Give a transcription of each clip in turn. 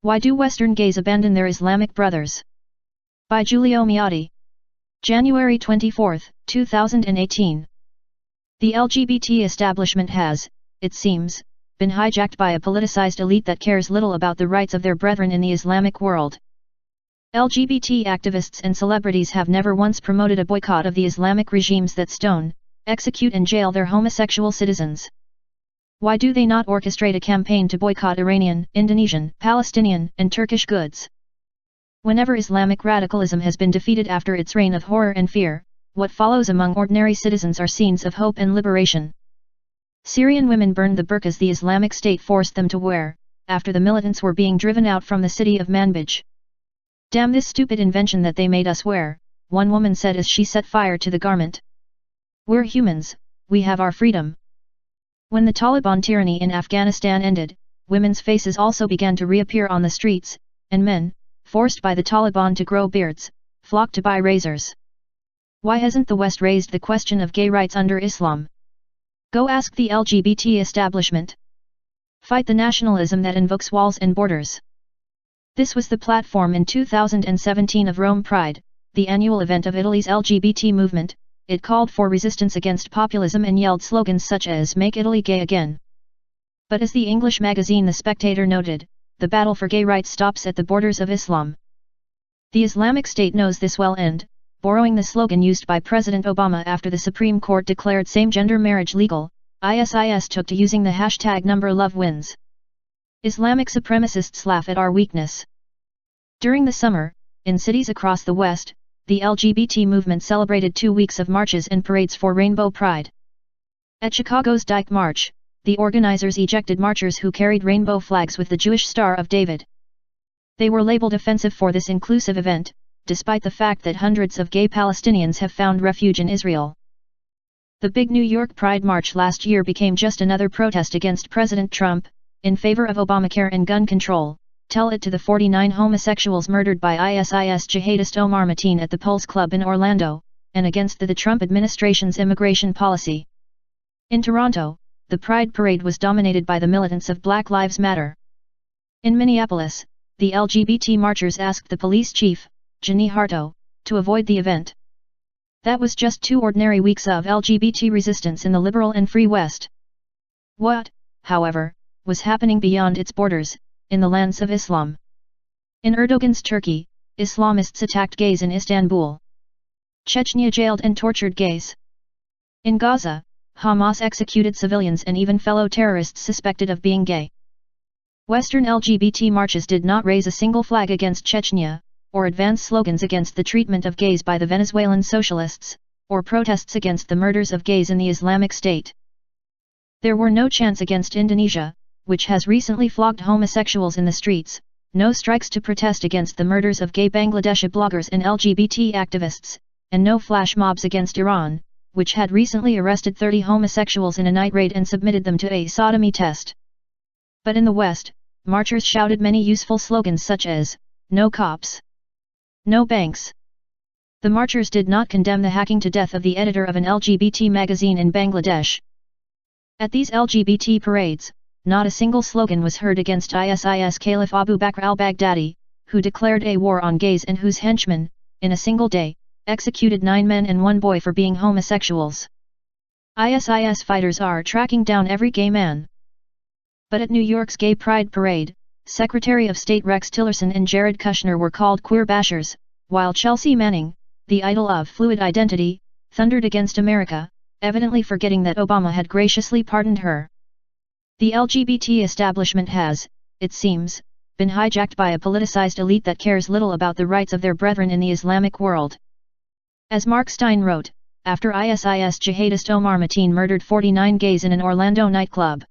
Why do Western gays abandon their Islamic brothers? By Giulio Miotti. January 24, 2018. The LGBT establishment has, it seems, been hijacked by a politicized elite that cares little about the rights of their brethren in the Islamic world. LGBT activists and celebrities have never once promoted a boycott of the Islamic regimes that stone, execute and jail their homosexual citizens. Why do they not orchestrate a campaign to boycott Iranian, Indonesian, Palestinian, and Turkish goods? Whenever Islamic radicalism has been defeated after its reign of horror and fear, what follows among ordinary citizens are scenes of hope and liberation. Syrian women burned the burqas the Islamic State forced them to wear, after the militants were being driven out from the city of Manbij. "Damn this stupid invention that they made us wear," one woman said as she set fire to the garment. "We're humans, we have our freedom." When the Taliban tyranny in Afghanistan ended, women's faces also began to reappear on the streets, and men, forced by the Taliban to grow beards, flocked to buy razors. Why hasn't the West raised the question of gay rights under Islam? Go ask the LGBT establishment. Fight the nationalism that invokes walls and borders. This was the platform in 2017 of Rome Pride, the annual event of Italy's LGBT movement. It called for resistance against populism and yelled slogans such as "Make Italy Gay Again." But as the English magazine The Spectator noted, the battle for gay rights stops at the borders of Islam. The Islamic State knows this well and, borrowing the slogan used by President Obama after the Supreme Court declared same-gender marriage legal, ISIS took to using the hashtag #LoveWins. Islamic supremacists laugh at our weakness. During the summer, in cities across the West, the LGBT movement celebrated 2 weeks of marches and parades for Rainbow Pride. At Chicago's Dyke March, the organizers ejected marchers who carried rainbow flags with the Jewish Star of David. They were labeled offensive for this inclusive event, despite the fact that hundreds of gay Palestinians have found refuge in Israel. The big New York Pride March last year became just another protest against President Trump, in favor of Obamacare and gun control. Tell it to the 49 homosexuals murdered by ISIS jihadist Omar Mateen at the Pulse Club in Orlando, and against the Trump administration's immigration policy. In Toronto, the Pride Parade was dominated by the militants of Black Lives Matter. In Minneapolis, the LGBT marchers asked the police chief, Ginny Harto, to avoid the event. That was just 2 ordinary weeks of LGBT resistance in the liberal and free West. What, however, was happening beyond its borders, in the lands of Islam? In Erdogan's Turkey, Islamists attacked gays in Istanbul. Chechnya jailed and tortured gays. In Gaza, Hamas executed civilians and even fellow terrorists suspected of being gay. Western LGBT marches did not raise a single flag against Chechnya, or advance slogans against the treatment of gays by the Venezuelan socialists, or protests against the murders of gays in the Islamic State. There were no chants against Indonesia, which has recently flogged homosexuals in the streets, no strikes to protest against the murders of gay Bangladeshi bloggers and LGBT activists, and no flash mobs against Iran, which had recently arrested 30 homosexuals in a night raid and submitted them to a sodomy test. But in the West, marchers shouted many useful slogans such as, "No cops. No banks." The marchers did not condemn the hacking to death of the editor of an LGBT magazine in Bangladesh. At these LGBT parades, not a single slogan was heard against ISIS Caliph Abu Bakr al-Baghdadi, who declared a war on gays and whose henchmen, in a single day, executed 9 men and 1 boy for being homosexuals. ISIS fighters are tracking down every gay man. But at New York's Gay Pride Parade, Secretary of State Rex Tillerson and Jared Kushner were called queer bashers, while Chelsea Manning, the idol of fluid identity, thundered against America, evidently forgetting that Obama had graciously pardoned her. The LGBT establishment has, it seems, been hijacked by a politicized elite that cares little about the rights of their brethren in the Islamic world. As Mark Stein wrote, after ISIS jihadist Omar Mateen murdered 49 gays in an Orlando nightclub.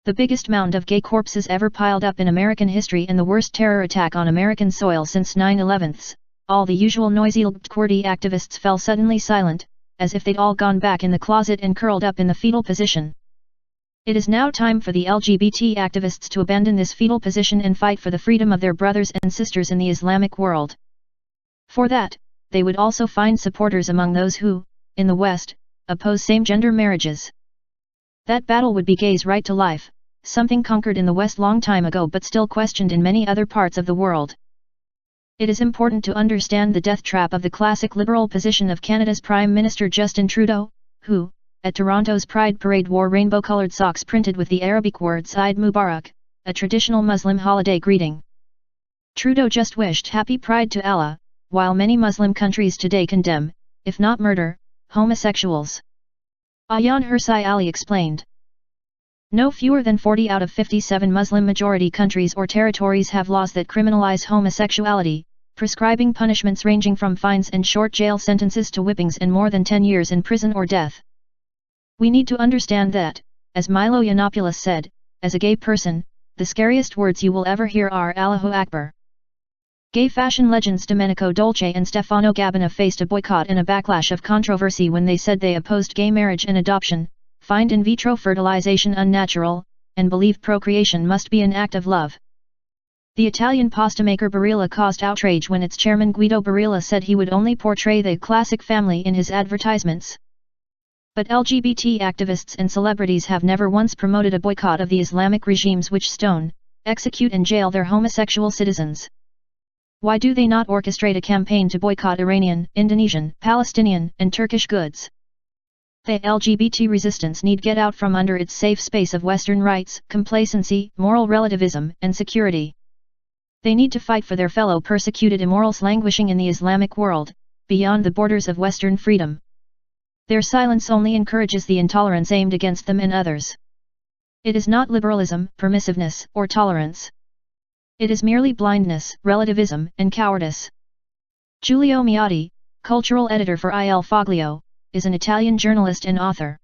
The biggest mound of gay corpses ever piled up in American history and the worst terror attack on American soil since 9/11, all the usual noisy LGBT activists fell suddenly silent, as if they'd all gone back in the closet and curled up in the fetal position. It is now time for the LGBT activists to abandon this fetal position and fight for the freedom of their brothers and sisters in the Islamic world. For that, they would also find supporters among those who, in the West, oppose same-gender marriages. That battle would be gays' right to life, something conquered in the West long time ago but still questioned in many other parts of the world. It is important to understand the death trap of the classic liberal position of Canada's Prime Minister Justin Trudeau, who, at Toronto's Pride Parade wore rainbow-colored socks printed with the Arabic words Eid Mubarak, a traditional Muslim holiday greeting. Trudeau just wished happy Pride to Allah, while many Muslim countries today condemn, if not murder, homosexuals. Ayaan Hirsi Ali explained. No fewer than 40 out of 57 Muslim-majority countries or territories have laws that criminalize homosexuality, prescribing punishments ranging from fines and short jail sentences to whippings and more than 10 years in prison or death. We need to understand that, as Milo Yiannopoulos said, as a gay person, the scariest words you will ever hear are Allahu Akbar. Gay fashion legends Domenico Dolce and Stefano Gabbana faced a boycott and a backlash of controversy when they said they opposed gay marriage and adoption, find in vitro fertilization unnatural, and believe procreation must be an act of love. The Italian pasta maker Barilla caused outrage when its chairman Guido Barilla said he would only portray the classic family in his advertisements. But LGBT activists and celebrities have never once promoted a boycott of the Islamic regimes which stone, execute and jail their homosexual citizens. Why do they not orchestrate a campaign to boycott Iranian, Indonesian, Palestinian, and Turkish goods? The LGBT resistance need get out from under its safe space of Western rights, complacency, moral relativism, and security. They need to fight for their fellow persecuted immorals languishing in the Islamic world, beyond the borders of Western freedom. Their silence only encourages the intolerance aimed against them and others. It is not liberalism, permissiveness, or tolerance. It is merely blindness, relativism, and cowardice. Giulio Miotti, cultural editor for Il Foglio, is an Italian journalist and author.